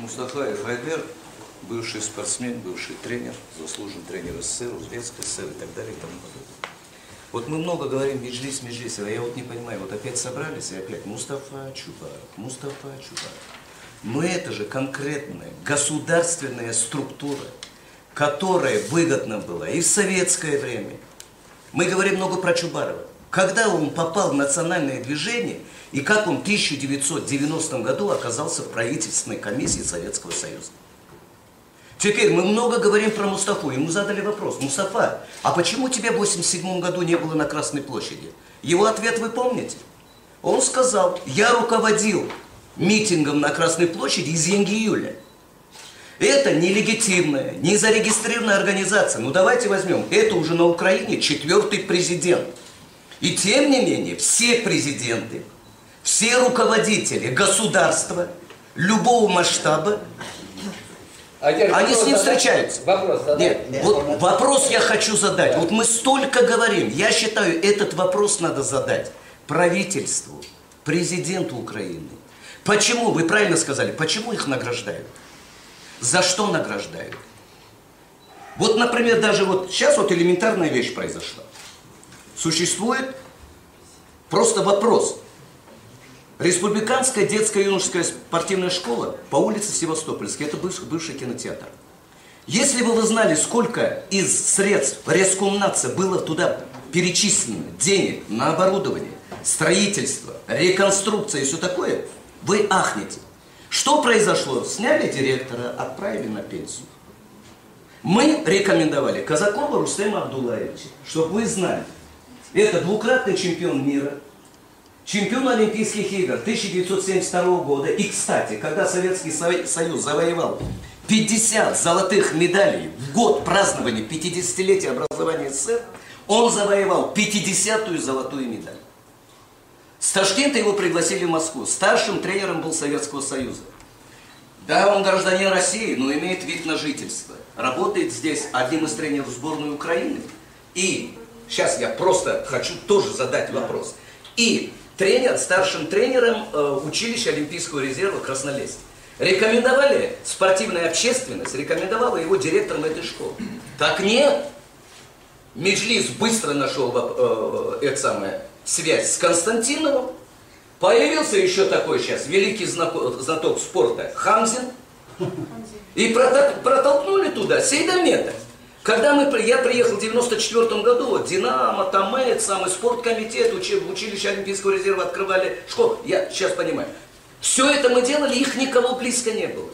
Мустафа Гайдер, бывший спортсмен, бывший тренер, заслуженный тренер СССР, Узбекской ССР и так далее и тому подобное. Вот мы много говорим Меджлис, а я вот не понимаю, вот опять собрались и опять Мустафа Чубаров, Мустафа Чубаров. Но это же конкретная государственная структура, которая выгодна была и в советское время. Мы говорим много про Чубарова. Когда он попал в национальное движение и как он в 1990 году оказался в правительственной комиссии Советского Союза. Теперь мы много говорим про Мустафу. Ему задали вопрос: Мустафа, а почему тебя в 1987 году не было на Красной площади? Его ответ вы помните? Он сказал: я руководил митингом на Красной площади из Янгиюля. Это нелегитимная, не зарегистрированная организация. Ну давайте возьмем, это уже на Украине 4-й президент. И тем не менее, все президенты, все руководители государства любого масштаба, они с ним встречаются. Нет, вот вопрос я хочу задать. Вот мы столько говорим. Я считаю, этот вопрос надо задать правительству, президенту Украины. Почему, вы правильно сказали, почему их награждают? За что награждают? Вот, например, даже вот сейчас вот элементарная вещь произошла. Существует просто вопрос. Республиканская детская юношеская спортивная школа по улице Севастопольской, это бывший кинотеатр. Если бы вы знали, сколько из средств Рескомнадза было туда перечислено денег на оборудование, строительство, реконструкция и все такое, вы ахнете. Что произошло? Сняли директора, отправили на пенсию. Мы рекомендовали Казакова Рустема Абдуллаевича, чтобы вы знали. Это двукратный чемпион мира, чемпион Олимпийских игр 1972 года. И, кстати, когда Советский Союз завоевал 50 золотых медалей в год празднования 50-летия образования СССР, он завоевал 50-ю золотую медаль. С Ташкента его пригласили в Москву. Старшим тренером был Советского Союза. Да, он гражданин России, но имеет вид на жительство. Работает здесь одним из тренеров сборной Украины. И сейчас я просто хочу тоже задать вопрос. И тренер, старшим тренером училища Олимпийского резерва Краснолесье. Рекомендовали, спортивная общественность рекомендовала его директором этой школы. Так нет. Меджлис быстро нашел связь с Константиновым. Появился еще такой сейчас великий знаток спорта Хамзин. И протолкнули туда Сейдамета. Когда я приехал в 1994 году, вот, Динамо, Тамет, самый спорткомитет, училище Олимпийского резерва открывали школу. Я сейчас понимаю. Все это мы делали, их никого близко не было.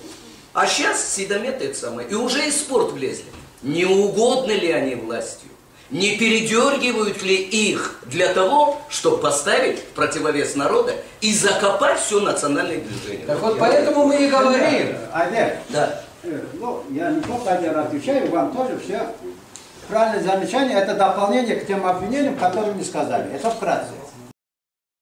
А сейчас Сейдамет это самое. И уже и спорт влезли. Не угодны ли они властью? Не передергивают ли их для того, чтобы поставить в противовес народа и закопать все национальное движение? Так вот поэтому мы и говорим. Олег, да. Ну, я не только один отвечаю, вам тоже все правильное замечание, это дополнение к тем обвинениям, которые не сказали. Это вкратце.